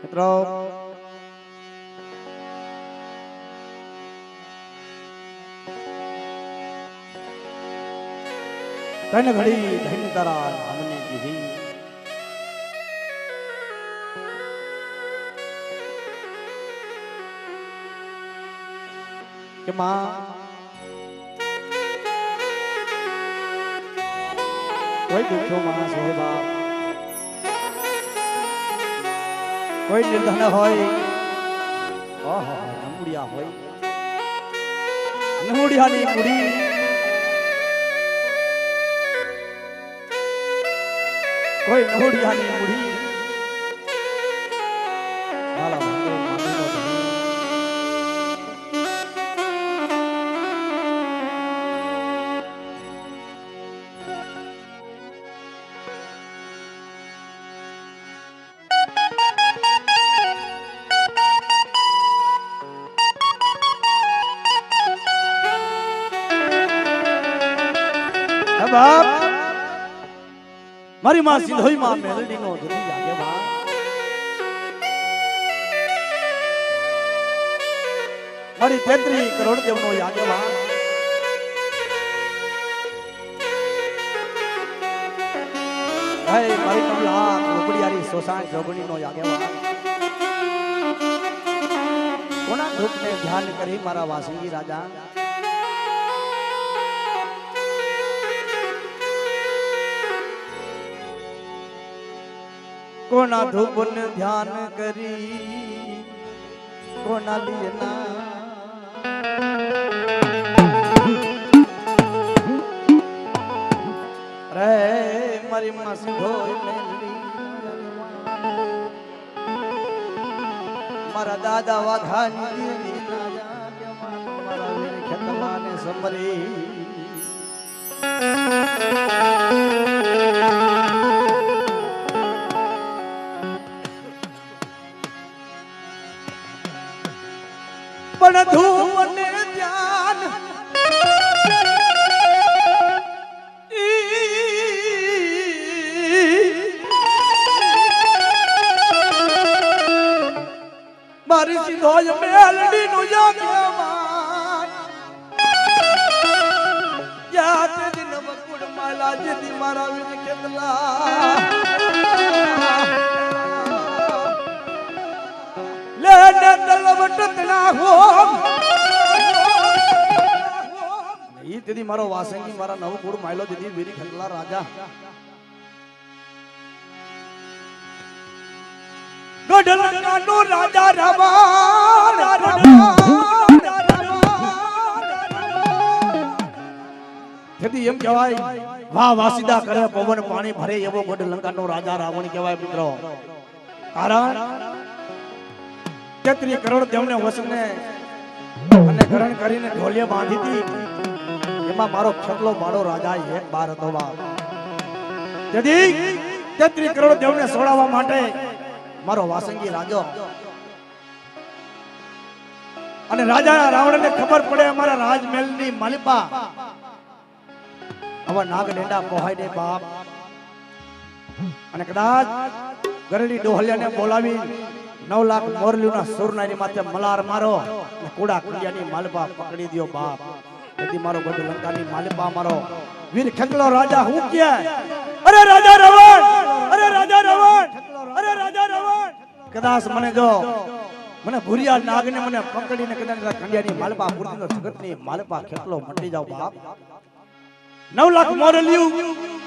મિત્રો કને ઘડી ધન્ય તારા નામને દીધી કે માં કોઈ દુખ્યો માણસ હોય બાપ, કોઈ નિર્ધન હોય, નમુડિયા હોય, નમુડિયાની મૂડી કોઈ નમુડિયાની મૂડી મારા ભગવાન મામીનો ધણી બાપ મારી માં સિંધોઈ માં મેલડી નો જતી જાગે બા મારી 33 કરોડ દેવ નો જાગે બા હે મારી કમલા ઉપડિયારી સોસાણ જોગણી નો જાગે બા કોના દુઃખ ને ધ્યાન કરી મારા વાસંગી રાજા कोना धूपन ध्यान करी कोना लियना रे मारी मां सिंधोई मेलडी मारा दादा वाघानी मारा वीर खेतमाने समरी પણ ધૂપ ને ધ્યાન મારી સિંધોઈ મેલડી નું યાદ યાદ દિન વકુડ માલા જેથી મારા વીર કેટલા લેને તલવટના હોમ ઈ દીદી મારો વાસંગી મારા નવકુળ માયલો દીદી વીરી ખંડલા રાજા ગઢલકાનો રાજા રાવણ દીદી એમ કહેવાય વાહ વાસીદા કરે પવન પાણી ભરે એવો ગઢલંકાનો રાજા રાવણ કહેવાય મિત્રો કારણ 33 કરોડ દેવને વસને અને ગ્રહણ કરીને ઢોલિયા બાંધી હતી એમાં મારો ખેતલો માળો રાજા એક બાર હતો બાપ તેથી 33 કરોડ દેવને સોડાવવા માટે મારો વાસંગી રાજો અને રાજા રાવણને ખબર પડે અમારા રાજમહેલની માલિપા આવા નાગ ડેંડા પોહાઈ દે બાપ અને કદાચ ગરડી ડોહલિયાને બોલાવી 9 લાખ મોરલીના સુરનાની માથે મલાર મારો અને કુડા કુડિયાની માલપા પકડી દિયો બાપ તેથી મારો ગઢ લંકાની માલપા મારો વીર ખેકલો રાજા હું કે અરે રાજા રાવણ અરે રાજા રાવણ અરે રાજા રાવણ કદાચ મને જો મને ભુરિયા નાગને મને પકડીને કદાચ કુડિયાની માલપા મૂર્તિનો જગતની માલપા ખેકલો મટી જાવ બાપ 9 લાખ મોરલીયું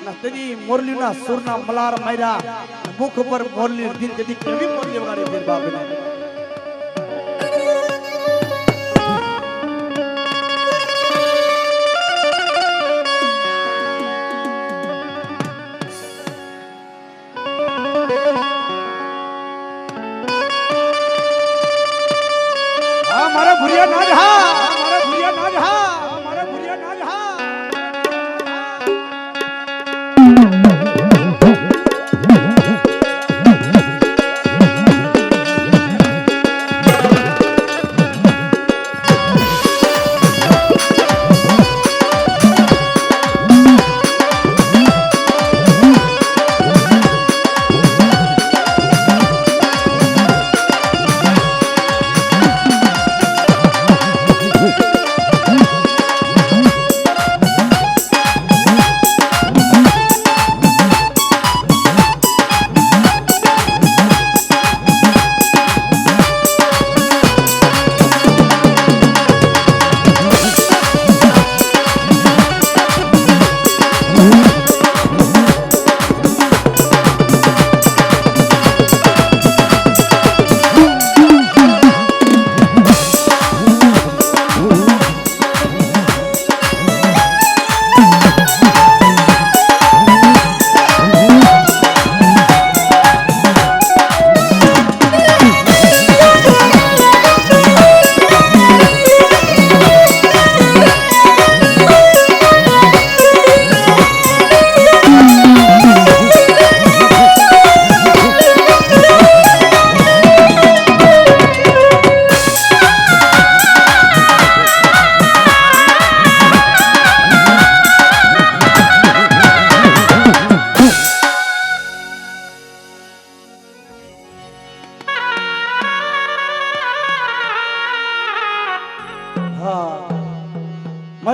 ના તેની મોરલીના સુરના મલાર માર્યા મુખ પર મોરલી દિન તેથી કેવી મોરલી વગાડી વીર બાપને હા મારા ભુરિયા નાજ હા મારા ભુરિયા નાજ હા મારા ભુરિયા નાજ હા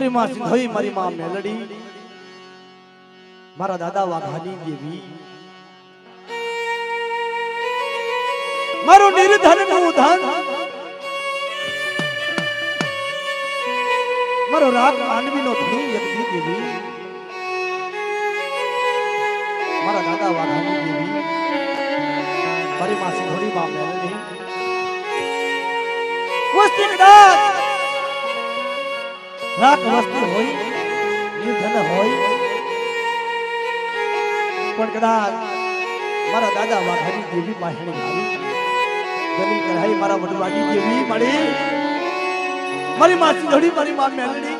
મારી માં સિંધોઈ મારી માં મેલડી મારા દાદા વાઘાની દેવી મારું નિર્ધન નું ધન મારો રાગ માનવી નો ધણી યજ્ઞ દેવી મારા દાદા વાઘાની દેવી મારી માં સિંધોઈ માં મેલડી વસ્તી કદાચ રાગ વસ્તી હોય નિર્ધન હોય પણ કદાચ મારા દાદા વાઘાની દેવી માહેણી આવી દલીલ કરાઈ મારા વડવાડી દેવી મળી મારી માં સિંધોડી મારી માં મેલડી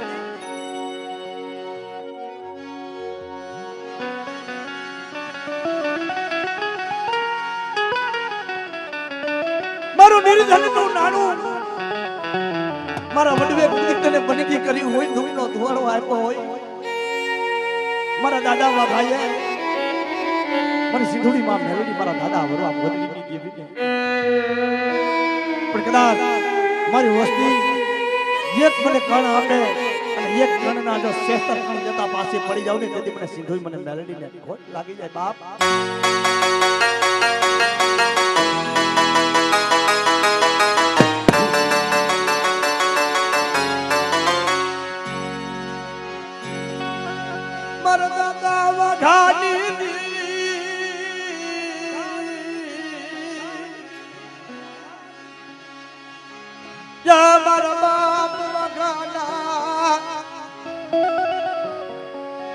મારું નિર્ધન નું નાનું મારા વડવે કુદરતને બનગી કરી હોય ધૂમનો ધુવાળો આપ્યો હોય મારા દાદા વાઘાએ મારી સિંધોડી માં મેલડી મારા દાદા વરવા બદલી દેવી ને પણ કદાચ મારી વસ્તી એક મને કણ આપે અને એક કણના જો શ્રેષ્ઠ કણ જતા પાસે પડી જાવ ને તેથી મને સિંધોઈ મને મેલડી ને ખોટ લાગી જાય બાપ મારા દાદા વાઘાની યા મારા બાપ વાઘાના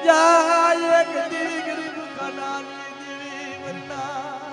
યા એક દીકરી કનાની દેવી વરના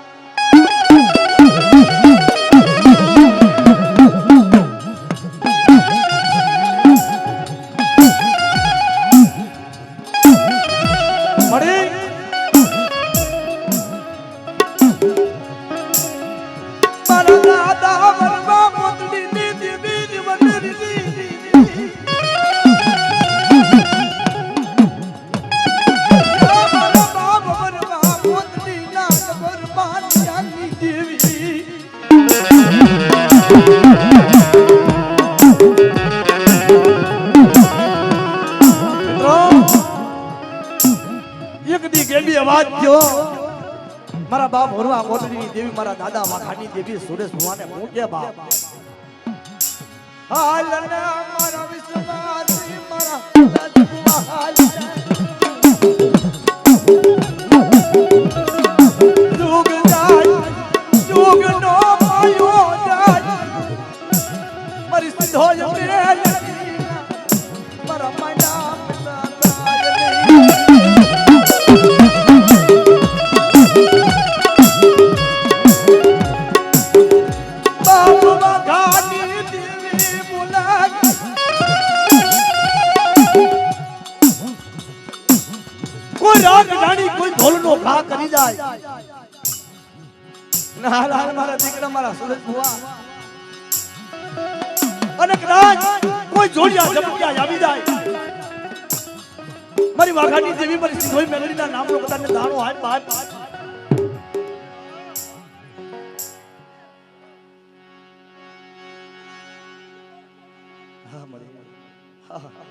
મારા બાપ હોરવા મોટની દેવી મારા દાદા વાઘાની દેવી સુરેશ ભુવાને હું કે બાપ હાલના મારા વિશ્વાસી મારા રાજકુમાર હાલ જોગ જાય જોગ નો પાયો જાય મારી સિંધોય મેલડી મારા માના કોઈ ભોલનો ઘા કરી જાય ના લાલ મારા દીકરા મારા સુરેશ ભુવા અને કદાચ કોઈ જોડિયા જપટિયા આવી જાય મારી વાઘાની દેવી મારી સિંધોઈ મેલડીના નામનો બધાને દાણો હાથ બાદ હા મળી હા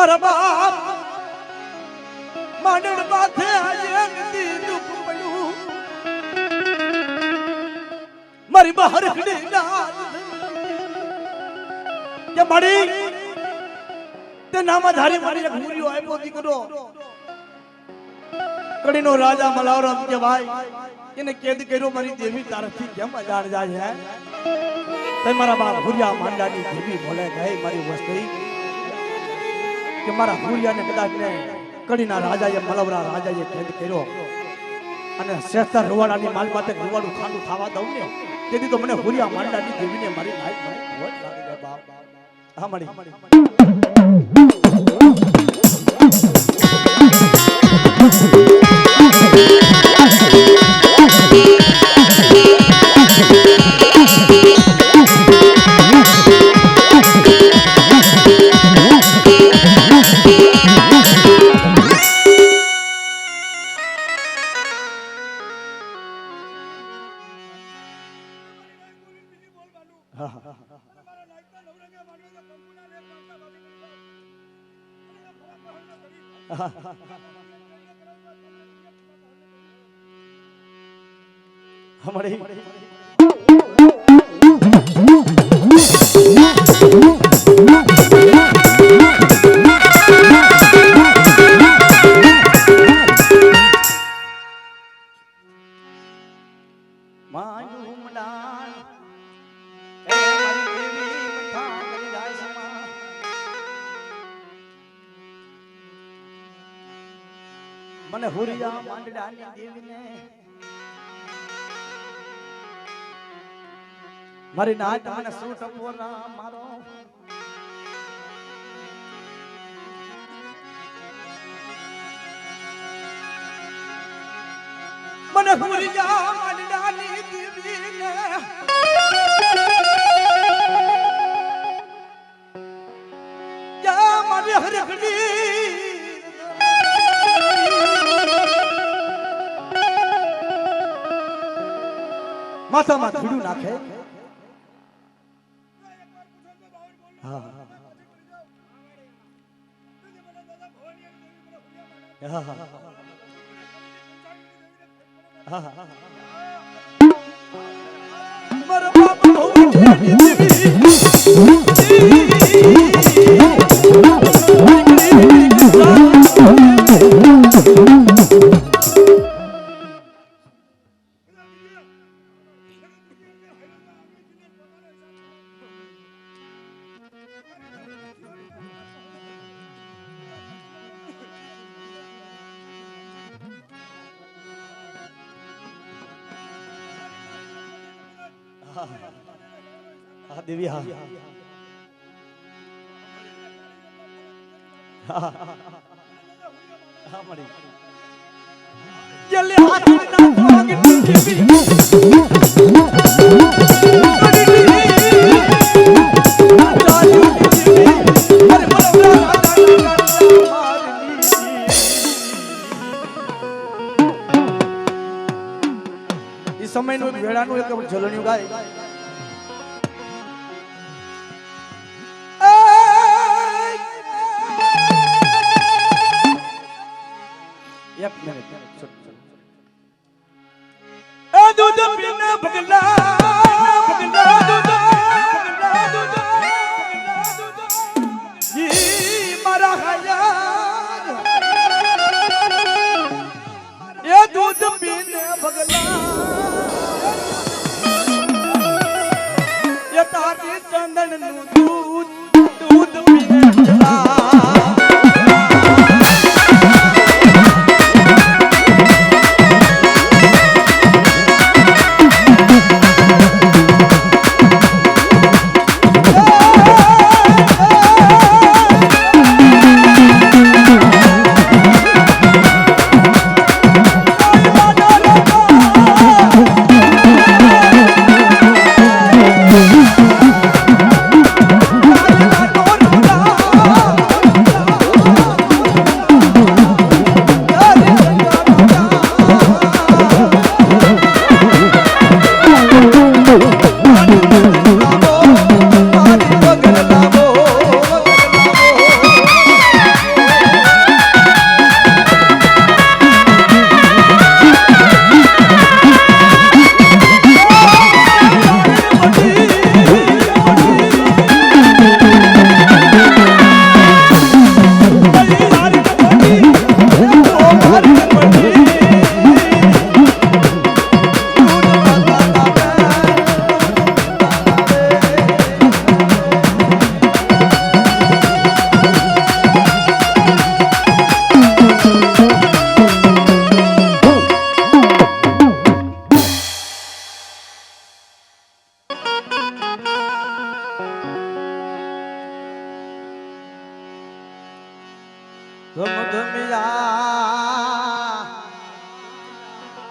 મારા બાપ માંડણ માથે આજે નદી દુખ પડ્યું મારી બહાર ખડી ના કે મારી તે નામાધારી મારી એક હુરિયો આપ્યો દીકરો કડીનો રાજા મલાવરામ કે ભાઈ એને કેદ કર્યો મારી દેવી તારથી કેમ અજાણ જાય હે તે મારા બાપ હુરિયા માંડાની દેવી બોલે ગઈ મારી વસ્તી કે મારા હુરિયાને કદાચ ને કડીના રાજાએ મલાવરા રાજાએ કેદ કર્યો અને શેસ્તર રૂવાડાની માલ માથે રૂવાડું ખાંડું થવા દઉં ને તેથી તો મને હુરિયા માંડાની દેવીને મારી નાઈ મને ખોટ લાગી જાય બાપ હા મળી हमारे મને હુરિયા માંડડાની દેવીને મારી નાટ મને સૂટ પોરા મારો મને હુરિયા માંડડાની દેવીને યા મારી હરખડી માથામાં ધૂળું નાખે મારા બાપ હા દેવી હા હા મળી જલે હાથ ના ભાગની દેવી સમયનું વેળાનું એક ઝલણિયું ગાય એક મિનિટ એ દૂધ પીને ભગલા ભગલા જી મારા હયાર એ દૂધ પીને ભગલા એ તારી ચંદન નું દૂધ દૂધ પીને ભગલા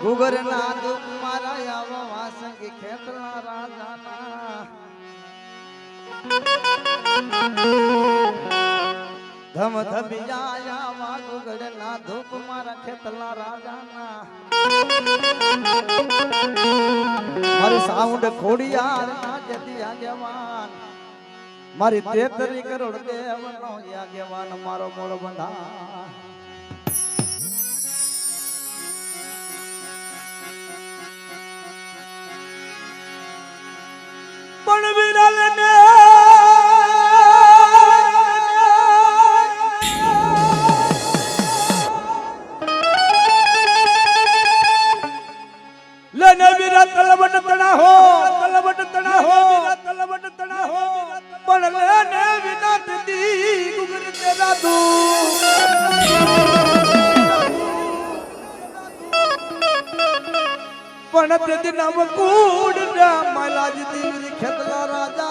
गुगर ना दुख मारा आवा वासंगी खेतला राजाना धम धबिया वा गुगर ना दुख मारा खेतला राजाना मारी साउंड खोड़ियार ना जदी आगेवान मारी 33 करोड़ देवनो आगेवान मारो मोड़ बंधा पण विरल ने लेने विरा तलवट तना हो पण लेने विना दी गुगर तेरा दू पण ते नाम कूड़ ना मलाज दी खेतला राजा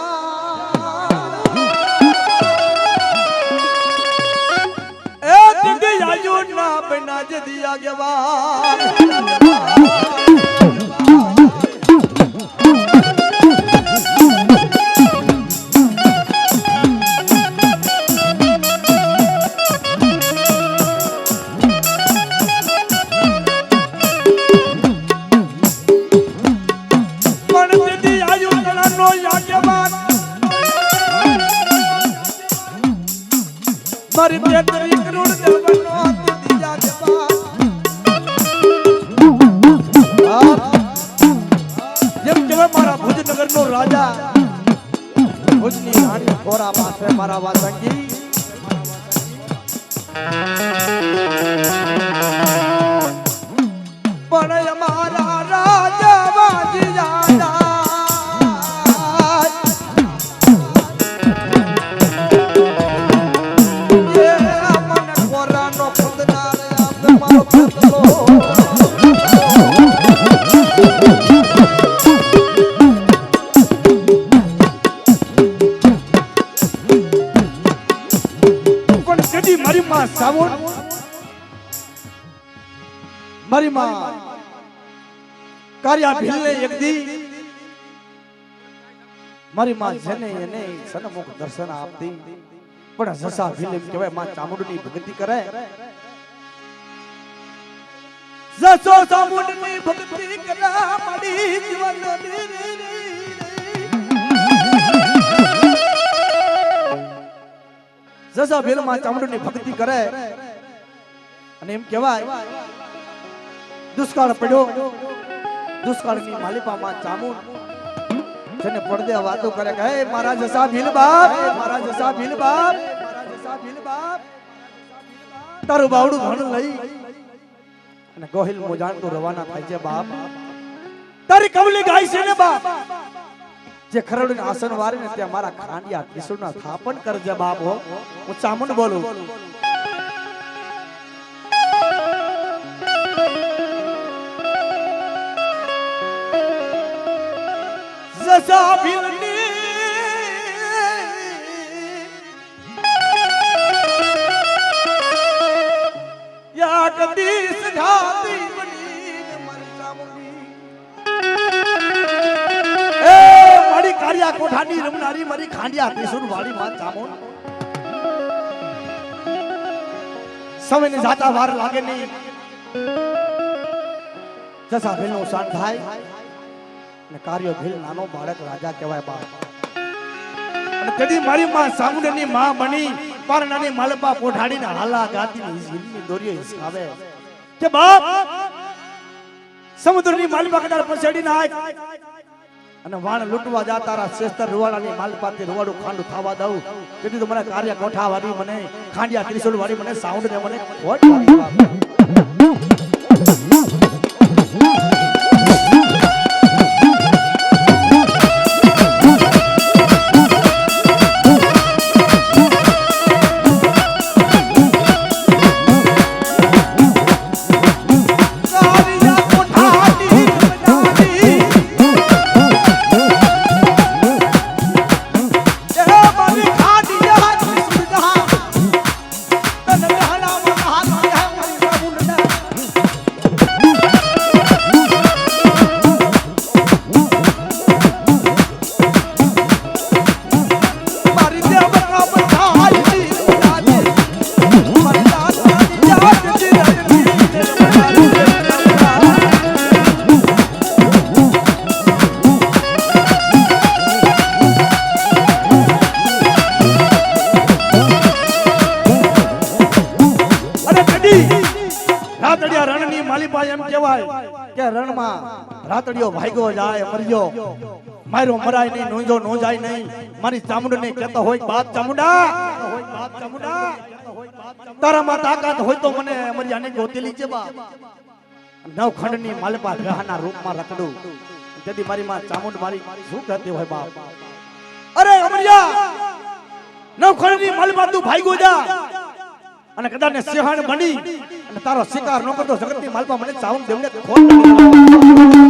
ए दिगे आयो ना बिना जदी आगेवान मारी 33 करोड़ देवनो दिया जब केवे मारा भुजनगर नो राजा भुजनी रानी कोरा पासे मारा वासंगी पण हमारा राजा बाजी जाना मारी मां कार्या भीलने एक दी मारी मां जने ने सन्मुख दर्शन आपती पण जसा भील केवे मां चामुंडनी भक्ति करे जसो चामुंडनी भक्ति करे मारी जीवन जसा भील मां चामुंडनी भक्ति करे અને એમ કહેવાય દુષ્કાળ પડ્યો દુષ્કાળની માલિપામાં ચામુંડ જેને પડદે વાતો કરે કે હે મારા જસા ભીલ બાપ તારું બાવડું ધણ લઈ અને ગોહિલ મોજાણ તો રવાના થાય છે બાપ તારી કવલી ગાય છે ને બાપ જે ખરડને આસન વારીને ત્યાં મારા ખાંડિયા કિશોરના સ્થાપન કરજે બાપ હો હું ચામુંડ બોલું जसा भीलनी या कदी सजाती बनी मर चामुंडी ए मारी कार्या कोठानी रमनारी मारी खांडिया किशोर वाली मां चामुंड समय ने जाता वार लागे नहीं जसा भीलनो शान थाय ने कार्य भील नानो बाळक राजा कहेवाय बाप અને તેદી મારી માં સામુંડની માં બની પરણાની માલપા પોઠાડીને હાલા ગાતી હિલની દોરીઓ હિસકાવે કે બાપ સમુદ્રની માલપા કદાળ પછેડીને આય અને વાણ લૂંટવા જા તારા શેસ્તર રૂવાડાની માલપાથી રૂવાડું ખાંડું થાવા દઉં તેથી તો મને કાર્ય કોઠાવાળી મને ખાંડિયા ત્રિશુલવાળી મને સાઉન્ડ ને મને ખોટ વાળી બાપ કહેવાય કે રણમાં રાતડિયો ભાગ્યો જાય મર્યો મારો મરાય નહીં નોંજો નોંજાય નહીં મારી ચામુંડ ને કહેતો હોય બાપ ચામુંડા તારામાં તાકાત હોય તો મને મર્યાને ગોતેલી છે બાપ નવખંડની માલપા ગ્રહના રૂપમાં રખડું તેથી મારી માં ચામુંડ મારી શું કહેતી હોય બાપ અરે અમરિયા નવખંડની માલપા તું ભાગ્યો જા અને કદાચ ને સિંહણ બની અને તારો શિકાર ન કરતો જગતની માલપા મને ચાવન દેવને ખોટ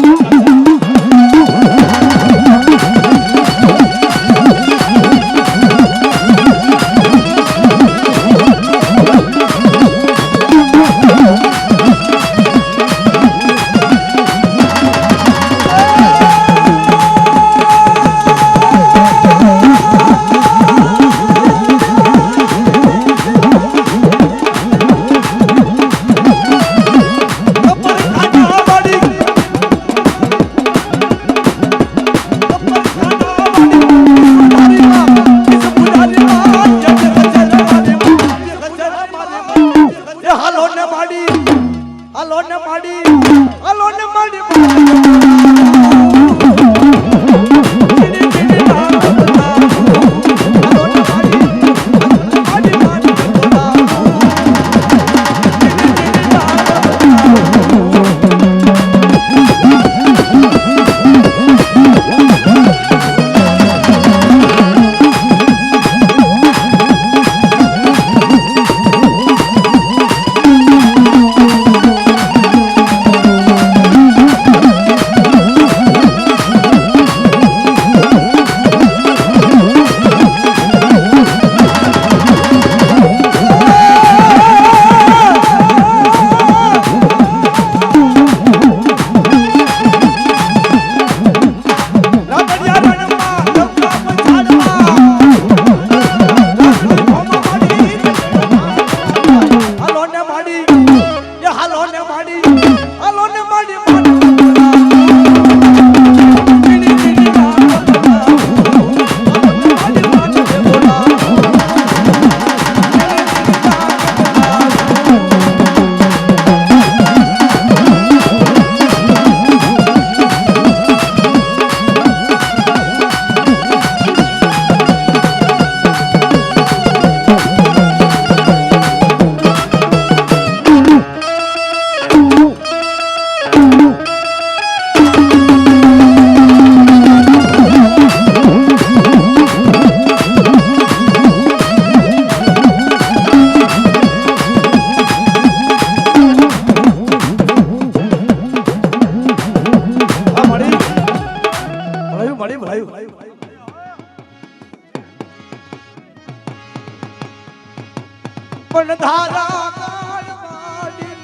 પણ ધારા કાળવાડી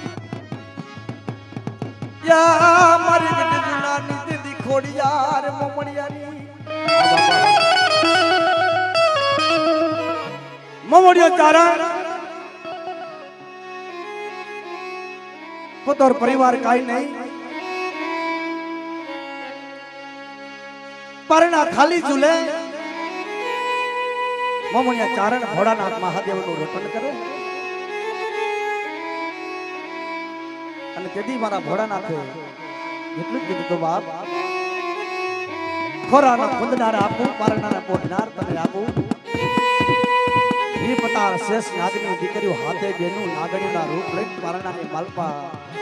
યા મારી ગઢનાની દીદી ખોડિયાર મોમડિયાની મોમડિયો ચારણ પોતાનો પરિવાર કાઈ નહીં પરણા ખાલી ઝૂલે મોમડિયા ચારણ ભોળાનાથ મહાદેવનું રટન કરે અને તેથી મારા ભોળાનાથે એટલું જ કીધું તો બાપ ખોરાના ખુંદનાર આપું પારણાના પોઢનાર તને આપું રીપતાર શેષ નાગની દીકરીઓ હાથે બેનું નાગણીના રૂપ લઈ પારણાની માલપા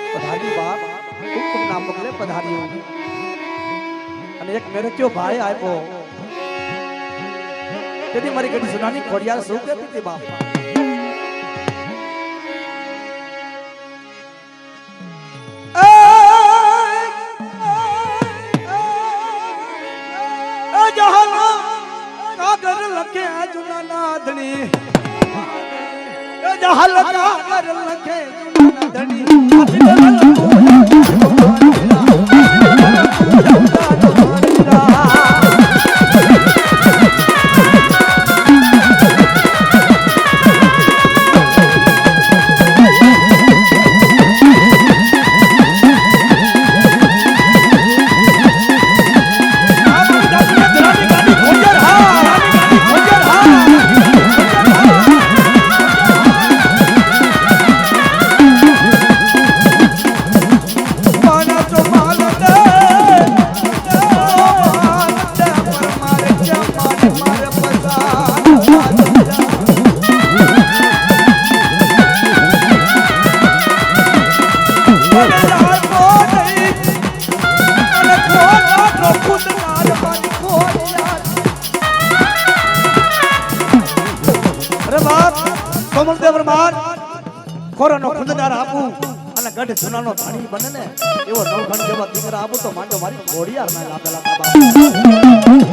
પધાર્યું બાપ હુકમના પગલે પધાર્યું અને એક મેરક્યો ભાઈ આપ્યો તેથી મારી ઘડી સુનાની ખોડિયાર શું કહેતી હતી બાપ લખે જુના નાધણી જહલ કાગર લખે જુના જુનાનો ધણી બને ને એવો નવખંડ જેવા દીકરા આપું તો માંડો મારી ઘોડિયાર ના લાપેલા બાબા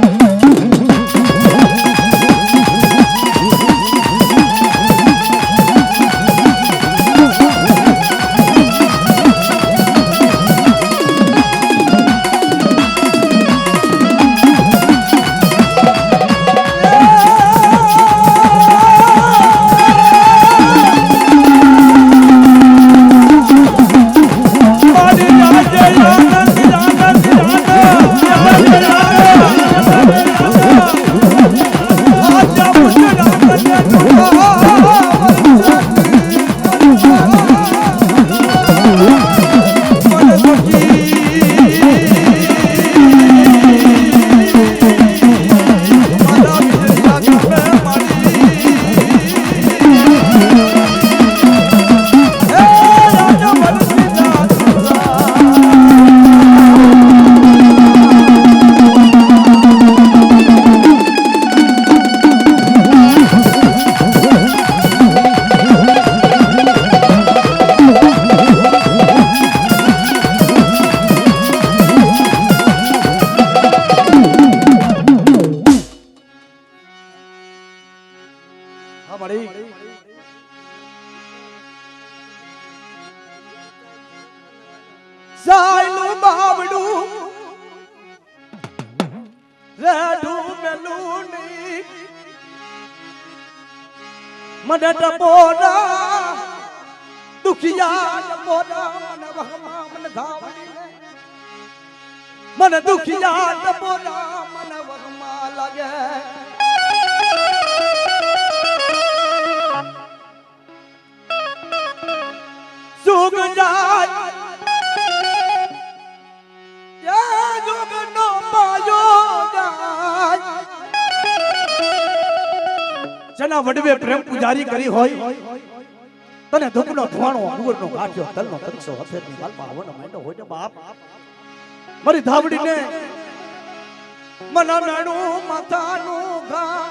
સાયલું બાવડું રેડું મેલું ની મને ટપોરા દુખિયા ટપોરા મને વહમા મને ધાવડી મને દુખિયા ટપોરા મને વહમા લાગે સુગ જાય જેના વડવે પ્રેમ પૂજારી કરી હોય તને ધૂપનો ધુવાણો અંગુરનો ગાંઠ્યો તલનો તકસો હથેરની વાલમાં આવવાનો માંડો હોય ને બાપ મારી ધાવડીને મના નાણું માથાનું ઘા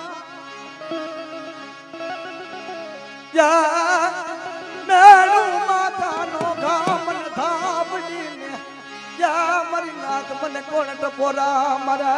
યા નાણું માથાનો ઘા મને ધાવડીને યા મારી નાથ મને કોણ ટપોરા મારે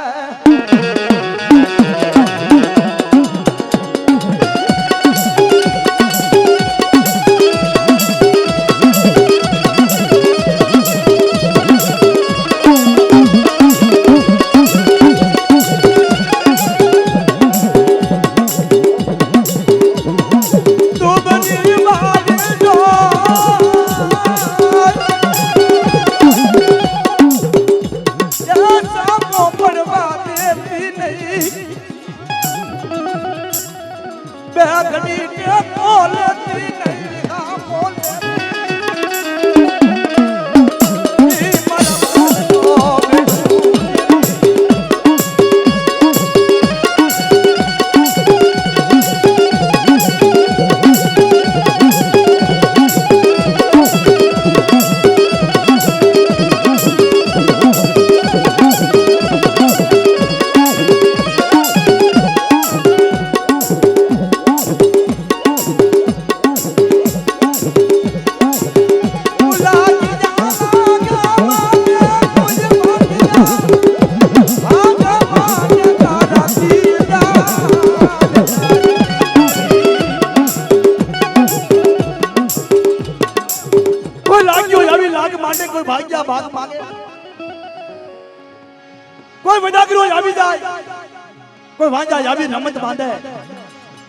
કોઈ વાંજા આવી રમત બાંધે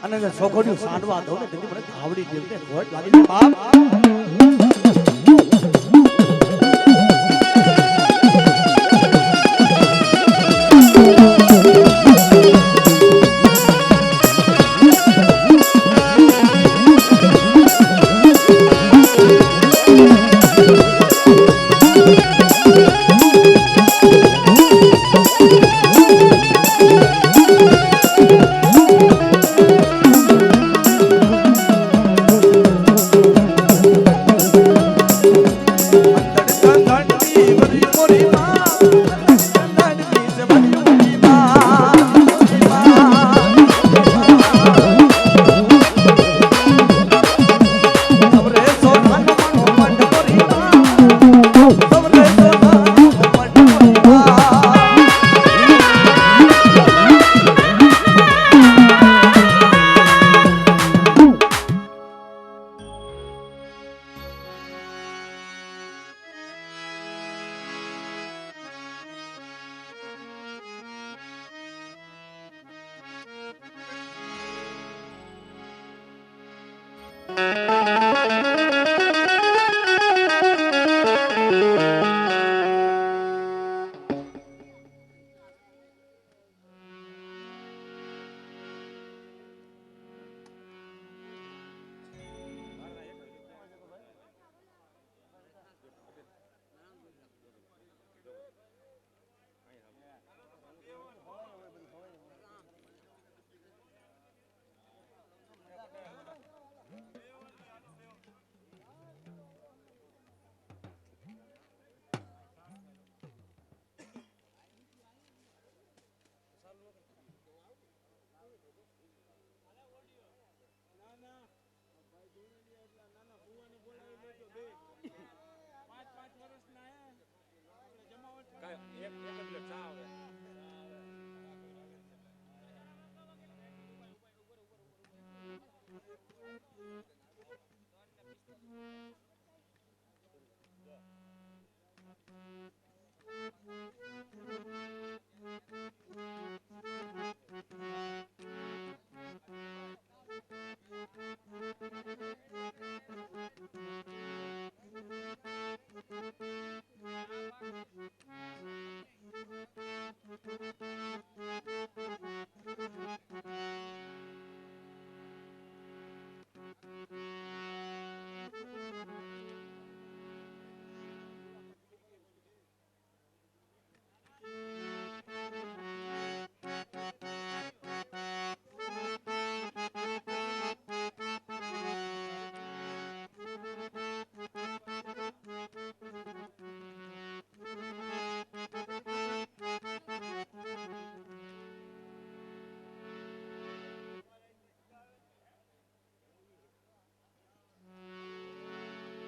અને છોકરીઓ સાંડવા દો ને તેની મને ધાવડી દેવને ઘોટ લાગી બાપ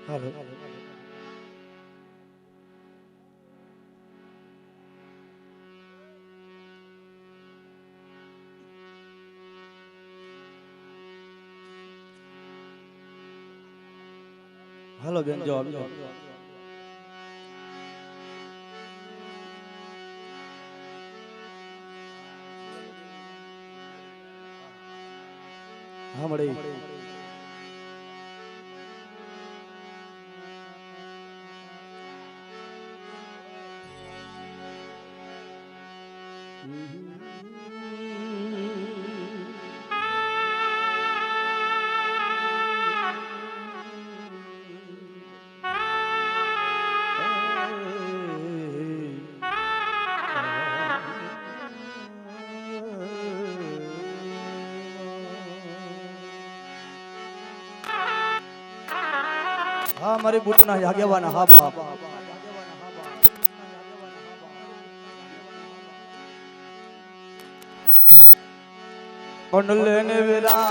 હાલો હાલો બેન જો આવી જાઓ. હા મળી હા મારી બુટના આગેવાના હા બાપ કંડલે ને વેરા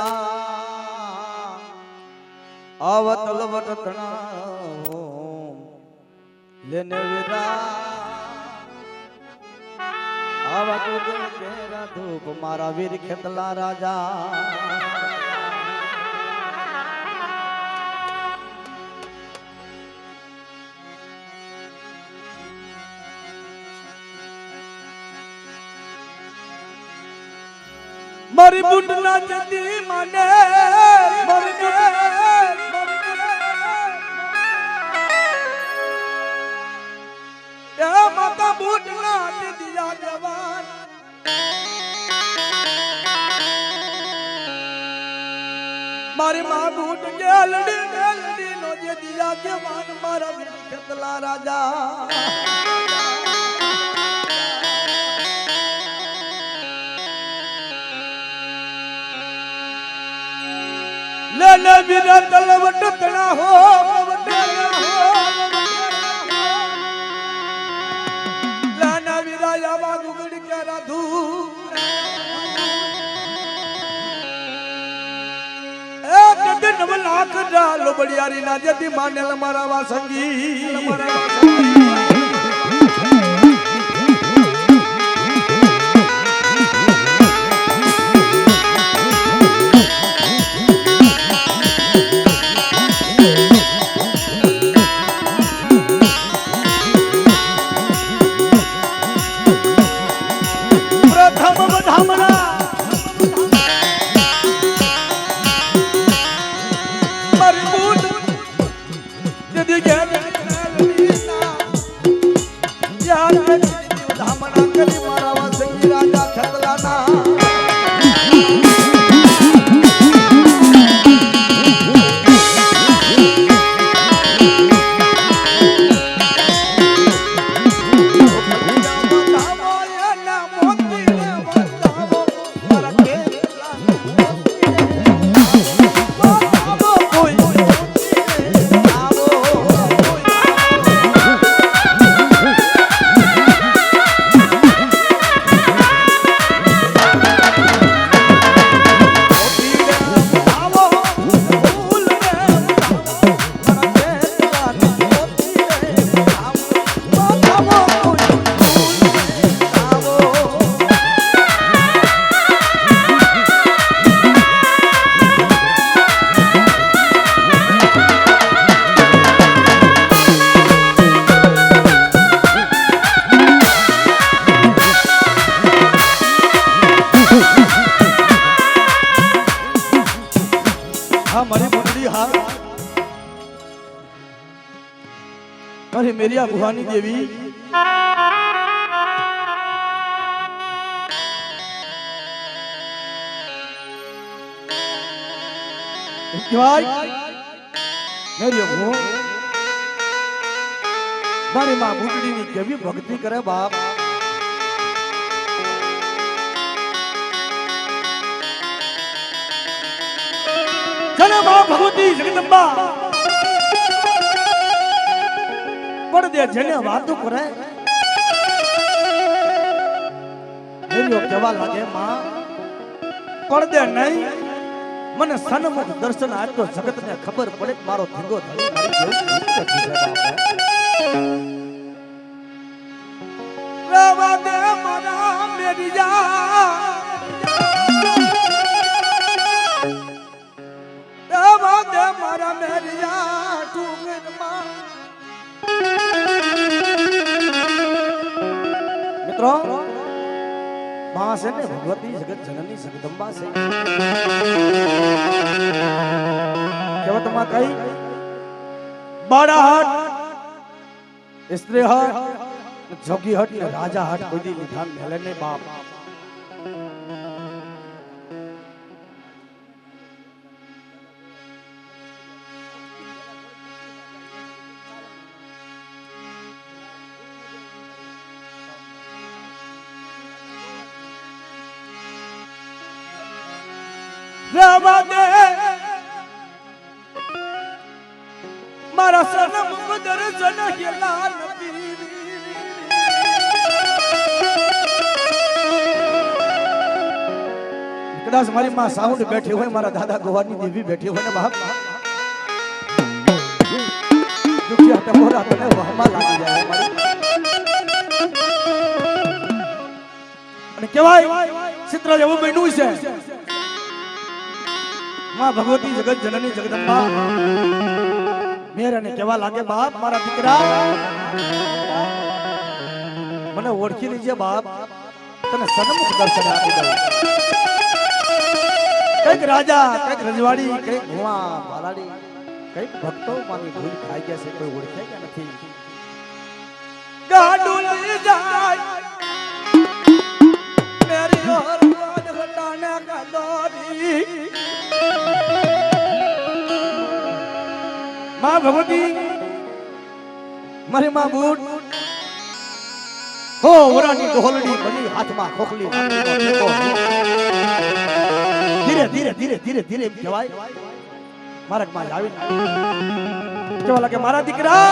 આવત લવટ તણા લેને વેરા આવા તું કેરા ધૂપ મારા વીર ખેતલા રાજા મારી બુટના જતી માને મરને એ માતા બુટના જતી જવાન મારી માં બુટ ગેલડી નો જે દિયા જવાન મારા વીર ખેતલા રાજા ले बिना तलवट तना हो लाना विराया बागु गड़ के राधू ए गगन मलाक डालो बड़ियारी ना जदी मानेल मारा वासंगी મારી મેરિયા ભુવાની દેવી કહેવાય મેરિયો ભુ મારી માં બુટડીની કેવી ભક્તિ કરે બાપ જને માં ભગવતી જગદંબા પડદે જેને વાતો કરે મેરિયો કેવા લાગે માં પડદે નહીં મને સન્મુખ દર્શન આપ્યો જગતને ખબર પડે મારો ધીંગો ધણી મારી જેવું નથી છે બાપ રવા દે મારા મેરિયા રવા દે મારા મેરિયા ટુંગરમાં મિત્રો માં છે ને ભગવતી જગત જનની જગદંબા છે કહેવતમાં કઈ બાળા હટ સ્ત્રી હટ જોગી હટ ને રાજા હટ કોઈ દી વિધાન મેલે ને બાપ રવા દે મારા સનમુખ દર્શન હેલા નથી કદાચ મારી માં સાઉન્ડ બેઠી હોય મારા દાદા ગોવાની દેવી બેઠી હોય ને બાપ દુખિયા ટમોરા તને વહમાં લાગી જાય મારી અને કહેવાય ચિત્ર જેવું બન્યું છે માં ભગવતી જગત જનની જગદંબા મેરાને કેવા લાગે બાપ મારા દીકરા મને ઓળખી લીજે બાપ તને સન્મુખ દર્શન આપી દઉં કઈક રાજા કઈક રજવાડી કઈક ભુવા ભાલાડી કઈક ભક્તો માની ભૂલ ખાઈ ગયા છે કોઈ ઓળખે કે નથી ગાડું લઈ જાય મેરી ઓર ઘટાને કાદોરી માં ભગવતી મારી માં બૂટ હો ઓરાની ઢોલડી બની હાથમાં ખોખલી ધીરે ધીરે ધીરે ધીરે ધીરે કહેવાય માર્ગમાં આવીને કેવા લાગે મારા દીકરા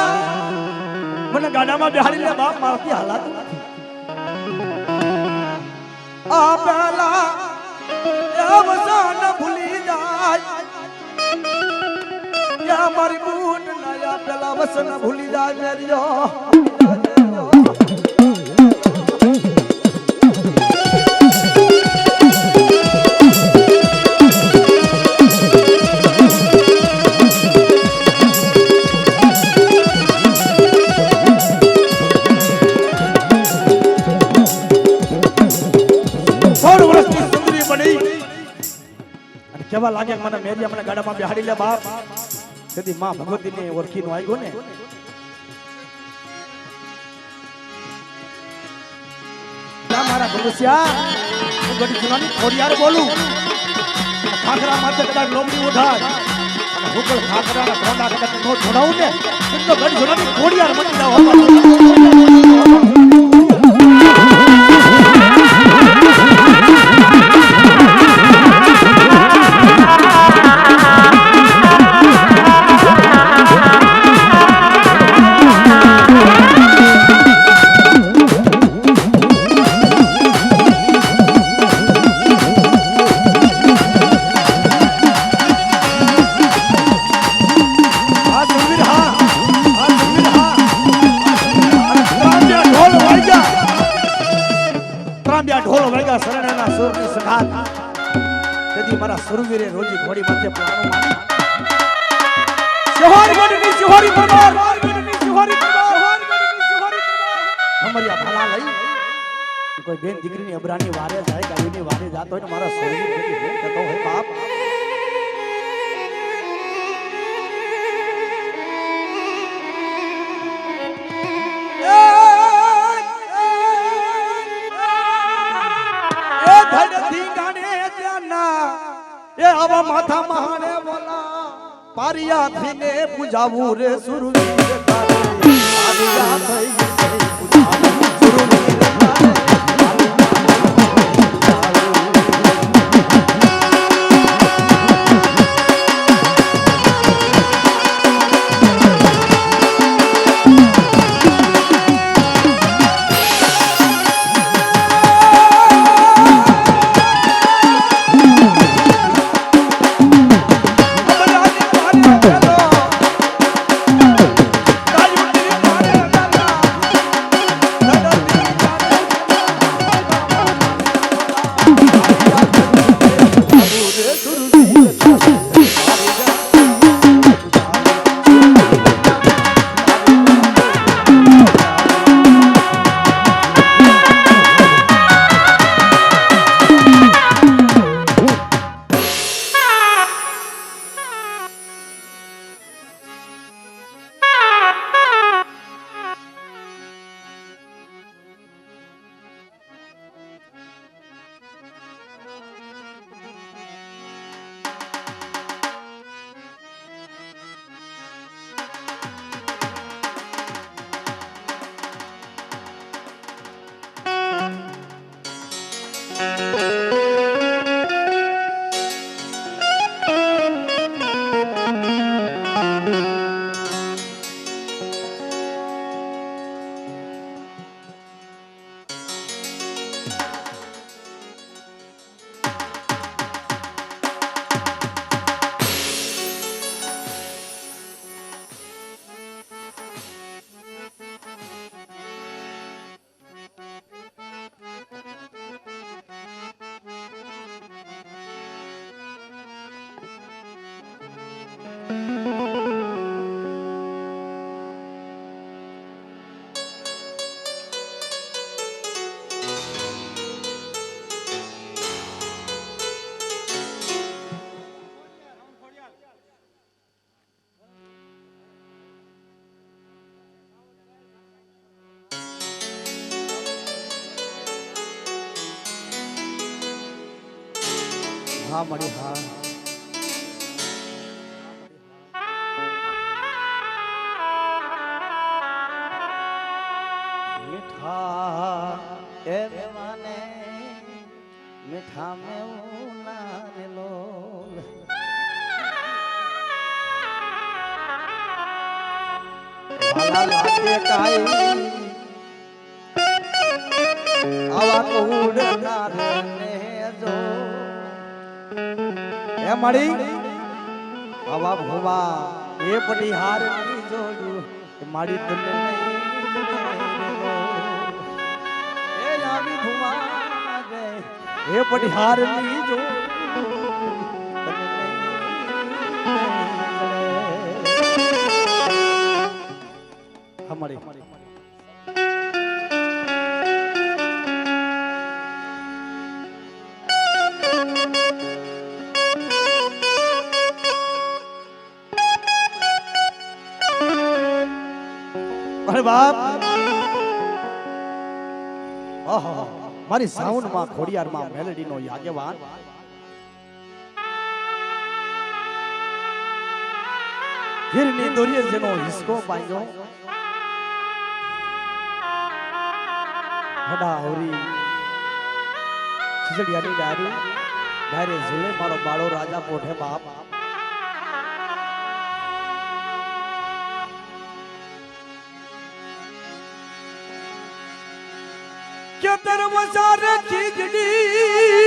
મને ગાડામાં બેહાડી લે બાપ મારાથી હાલાતું નથી આ પહેલા અવસાન ભૂલી જાય યા મારી બૂટ નયા પેલા વસન ભૂલી જાય મેરિયો કેવા લાગે મને મેરી મને ગાડામાં બેહાડી લે બાપ કદી માં ભગવતી ને ઓળખી નો આવ્યો ને મારા ભગવસિયા હું ગડી જુનાની ખોડિયાર બોલું ખાખરા માથે કદાચ લોમડી ઉઠાય હું પણ ખાખરાના ધોંડા કદાચ નો છોડાવું ને તો ગડી જુનાની ખોડિયાર બની જાવ ઢોલ વળગા શરણના સુરની સખાત તેથી મારા સુરવીરે રોજી ઘોડી માથે પ્રાણો મારી સિહોરી ગઢની સિહોરી પરમાર અમારી ભાલા લઈ કોઈ બેન દીકરીની અબરાની વારે જાય ગાડીની વારે જાતો હોય ને મારા સુરવીર કેવી ભેટ થતો હોય બાપ આવા માથા મહાને બોલા પારિયા થઈને પૂજાવું રે સુરવીર તારે પારિયા થઈને પૂજાવું સુરવીર તારે હા મળી હા મીઠા એ દેવાને મીઠા મેં ઉનારેલો વાલા લાગે કાઈ આવા કુડના ને જો એ મળી આવા ભોવા એ પડી હાર ની જોડું એ મારી તને એ આવી ભુવા રે એ પડી હાર ની જોડું હમણી અરે બાપ આહા મારી સાઉન્ડ માં ખોડિયાર માં મેલેડી નો આગેવાન હીરની દોરીએ જેનો હિસ્કો બાંધ્યો હડા હોરી ખીજડિયાની ડારી ડારે ઝૂલે મારો બાળો રાજા પોઠે બાપ કે દરવાજા રે ખીજડી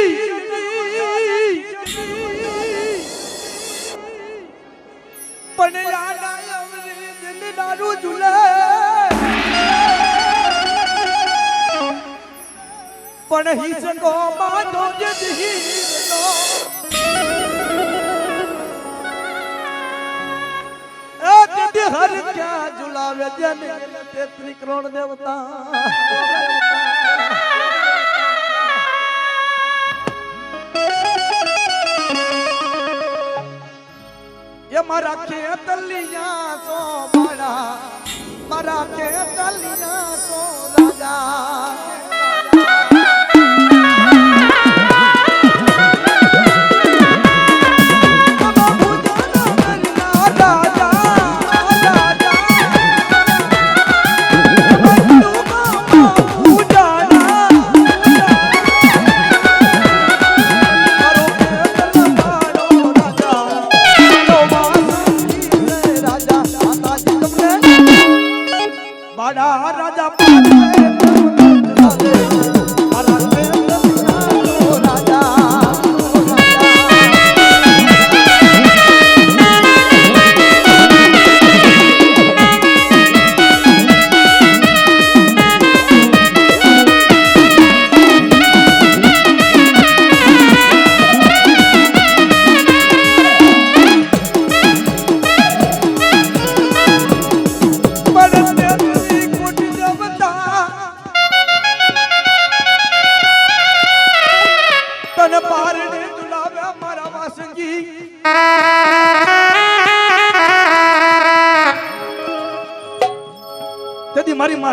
પણ યાદ આવરી દિલ દારૂ ઝૂલે પણ હિસકો બાંધો જદહીનો એ તે હર ક્યાં ઝુલાવે જને 33 કરોડ દેવતા ये मारा खेतलियां सो बड़ा मारा खेतलियां सो राजा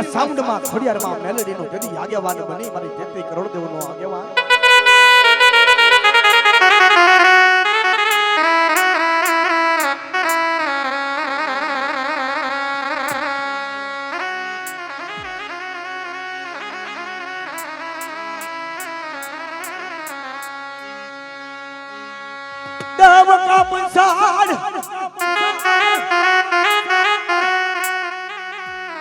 ના સાઉન્ડ માં ખોડિયાર માં મેલેડી નો કદી આગેવાન બની મારી 33 કરોડ દેવ નો આગેવાન देव का पंसार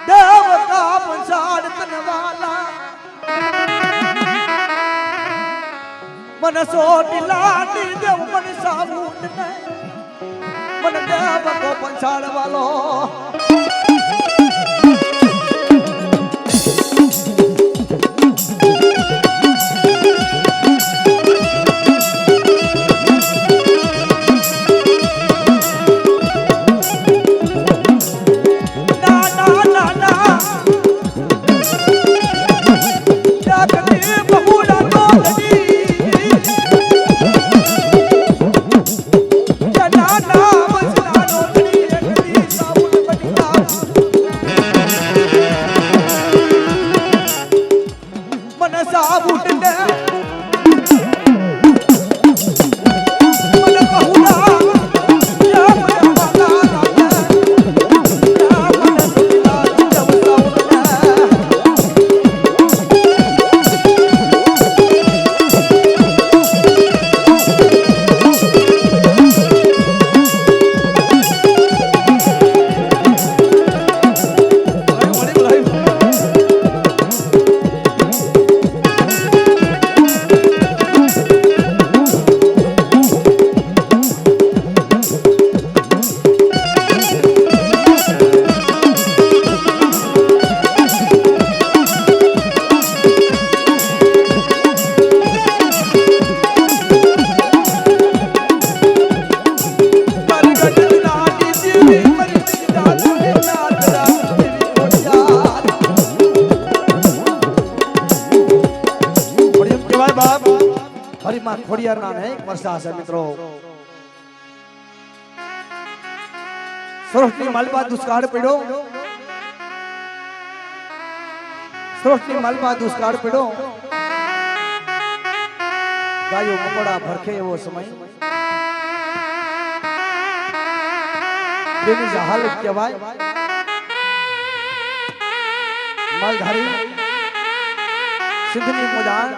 देव का पंसार तनवाला मन सोटी लाटी देव मन साबूत ने मन देव को पंसार वालो ખોડિયાર ના એક વર્ષા છે મિત્રો સૃષ્ટિ માલપા દુષ્કાળ પડ્યો સૃષ્ટિ માલપા દુષ્કાળ પડ્યો ગાયો મકોડા ભરખે એવો સમય જેની જહાલ કહેવાય માલધારી સિદ્ધની મોજાન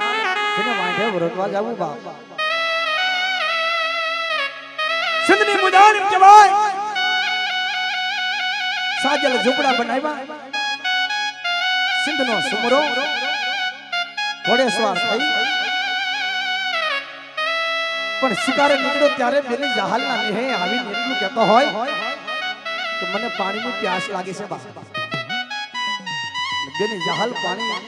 જેને વાંઢે વરોતવા જાવું બાપ સિદ્ધની મોજાન કહેવાય સાજલ ઝૂંપડા બનાવ્યા સિંધનો સુમરો ઘોડેસવાર થઈ પણ શિકારે નીકળ્યો ત્યારે બેની જહાલના નેહે આવીને એટલું કહેતો હોય કે મને પાણીની પ્યાસ લાગી છે બાપ બેની જહાલ પાણી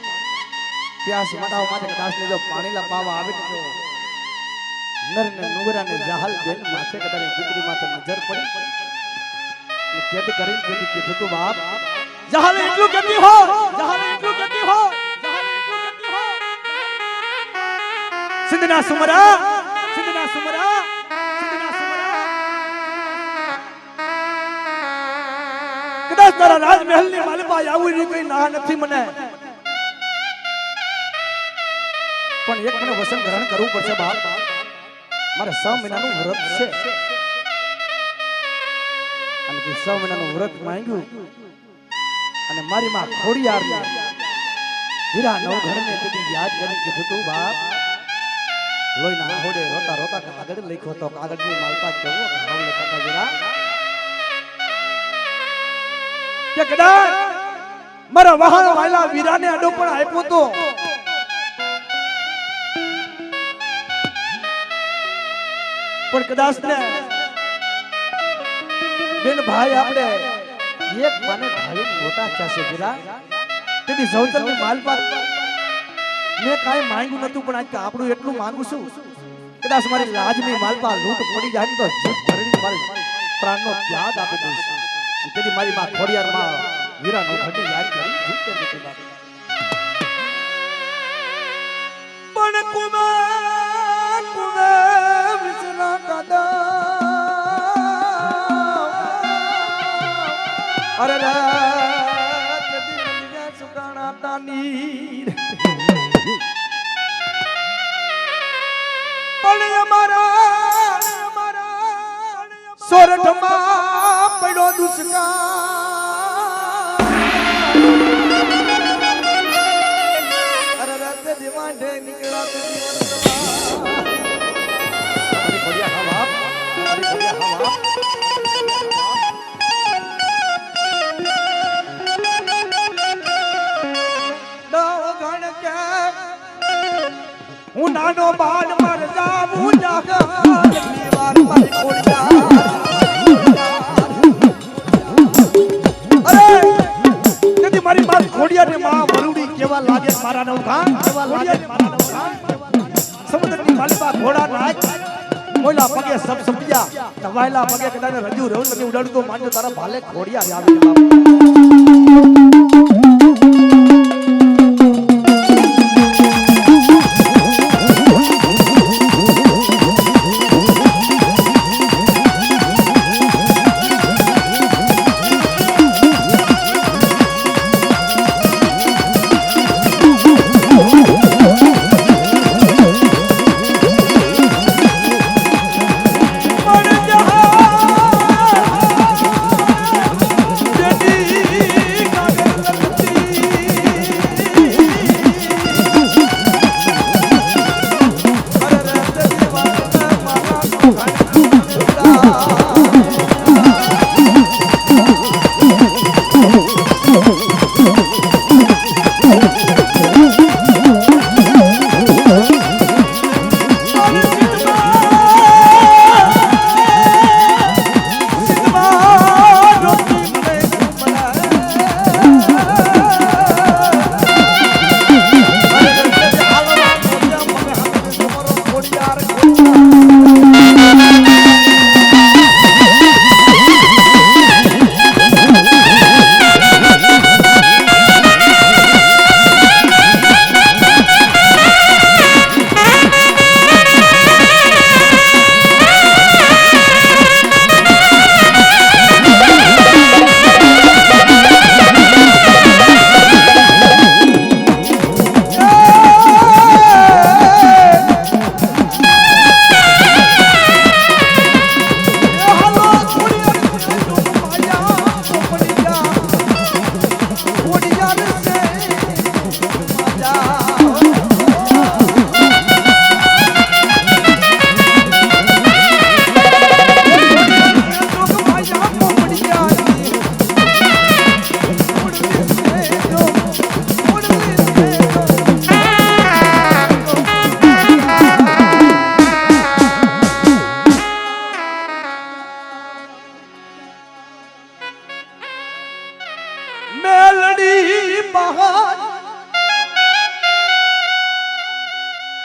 प्यास मटावा माथे कदाच ने जो पानी ला पावा आवे तो नर ने नुगरा ने जहाल बेन माथे कदाच दीकरी माथे नजर पड़ी ने केद करीन केदी कीधु तो बाप जहाल એટલું કહેતી હો જહાલ એટલું કહેતી હો જહાલ એટલું કહેતી હો સિંધના સુમરા સિંધના સુમરા સિંધના સુમરા કદાચ તારા રાજમહેલ ની માલપા આવું ની કોઈ ના નથી મને પણ એક મને વસન ગ્રહણ કરવું પડશે બાપ મારે 6 મહિનાનું વ્રત છે અને કે 6 મહિનાનું વ્રત માંગ્યું અને મારી માં ખોડિયાર ને હીરા નવ ઘર ને કદી યાદ કરી કીધું તું બાપ લોહીના હોડે રોતા રોતા કાગળ લખ્યો તો કાગળની માલપા કેવો ભાવ લખતા જરા કે કદાચ મારા વહાણ વાયલા વીરાને અડો પણ આપ્યો તો પણ કદાચ ને બેન ભાઈ આપણે એક માને ભાઈ મોટા થયા છે જરા તેથી સૌતર ની માલપા મેં કાઈ માંગ્યું નતું પણ આજ આપણું એટલું માંગુ છું કદાચ મારી લાજની માલપા લૂંટ પડી જાય તો જીભ ભરીને મારી પ્રાણનો ત્યાગ આપી દઈશ તેથી મારી માં ખોડિયાર માં વીરાનો ઘડી યાદ કરી ઝૂકે દીધી બાપ પણ કુમાર કુમાર વિસના કદા અરે રાત દિન મંદિર પણ અમારા સોરઠમાં પડ્યો દુષ્કાળ અરે રાતે દિવાંઢે નીકળ્યા તો જીવન તમારી ખોડિયા હા બાપ તમારી ખોડિયા હા બાપ હું નાનો બાળ મર જાવું જાગા કેટલી વાર મારી ખોડિયા અરે તેથી મારી મારી ખોડિયા ને માં વરુડી કેવા લાગે મારા નવ ગાન કેવા લાગે મારા નવ ગાન સમુદ્રની માલિકા ઘોડા નાચ મોયલા પગે સબ સપિયા તવાયલા પગે કદાને રજુ રહ્યો તમે ઉડાડું તો માનજો તારા ભાલે ખોડિયા આવી બાપ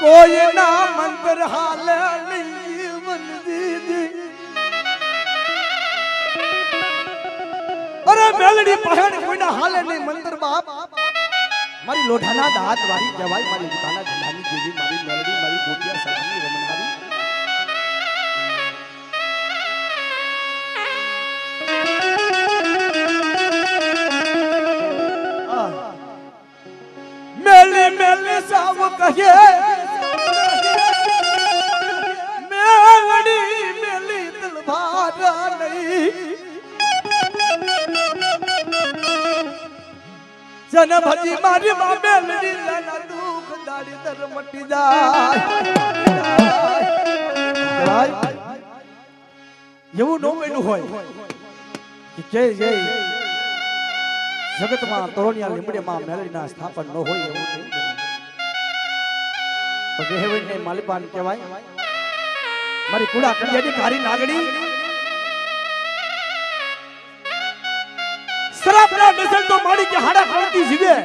कोई ना मंदिर हाल जीवन दीदी अरे मेलडी पहाड़ कोई ना हाल नहीं मंदिर बाप मारी लोढ़ाना दात वारी जवाई मारी उताना झंडानी देवी मारी मेलडी मारी गोटिया सलामी रमनहारी मेले मेले साव कहे मेलडी मेली दिल भारा नहीं जन भजी मारी मां मेलडी लाना दुख दाड़ी दर मटी जाय એવું નો વેડું હોય કે કે જગતમાં તોરણિયા લીમડીમાં મેલડીના સ્થાપન ન હોય એવું નહીં તો દેહવઈને માલિપાન કહેવાય મારી કુડા કડિયાની કારી નાગડી શરાબના નસલ તો માડી કે હાડા ખાણતી જીવે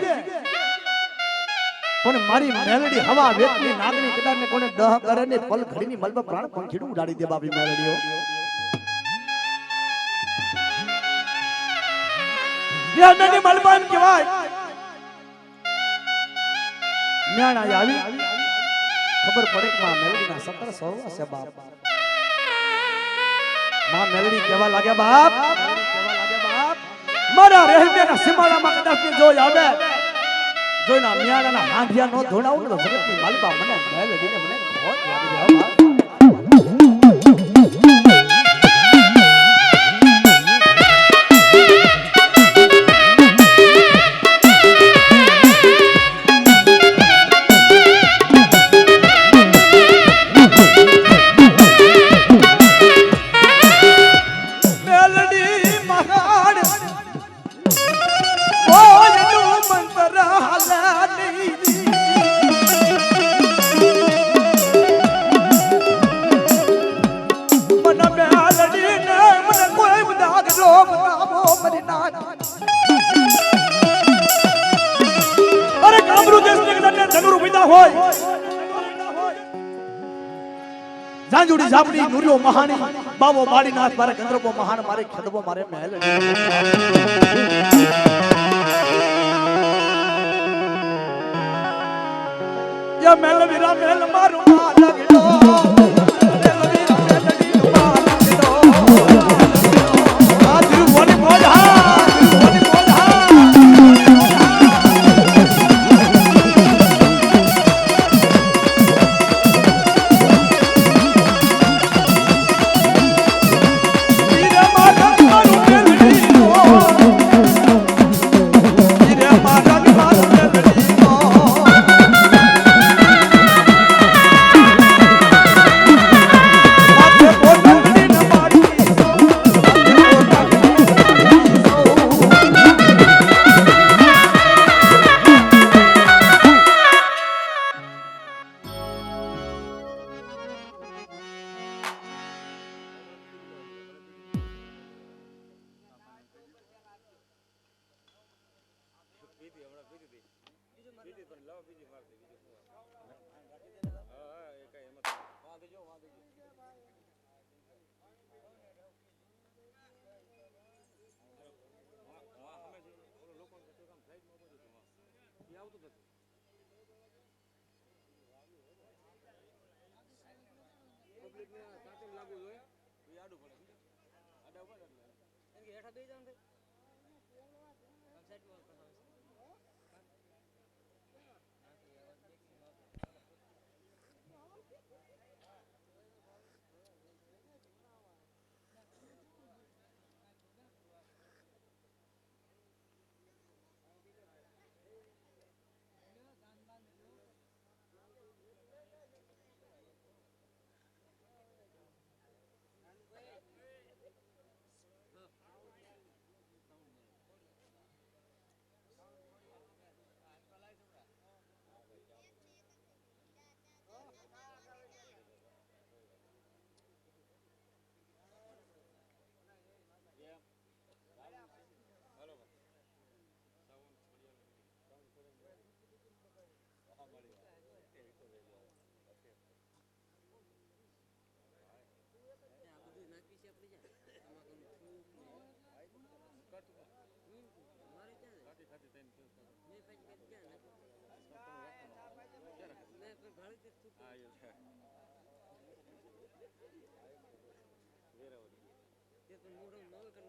પણ મારી મેલડી હવા વેતની નાગણી કદાને કોને દહ કરે ને પલ ઘડીની મલબ પ્રાણ પંખીડું ઉડાડી દે બાપી મેલડીઓ મેલડી મલબાન કહેવાય ન્યાણા આવી ખબર પડે કે માં મેલડીના 17 સૌવા છે બાપ માં મેલડી કેવા લાગે બાપ મારા રહેમેના સીમાડામાં કદાચ જો આવે જોઈના મિયાણાના હાંડિયા નો ધોણાવું ને તો જગતની માલિકા મને મેલડીને મને મોજ લાગી જાય હો બાપ. અરે કામરૂ દેશને કદાચ ધનુર વિદા હોય જાંજુડી જાપડી નુરિયો મહાની બાવો બાડીનાથ મારે ગંધર્વો મહાન મારે ખડવો મારે મહેલ યા મહેલ વીરા મહેલ મારું લાગડો મોઢું નવ કર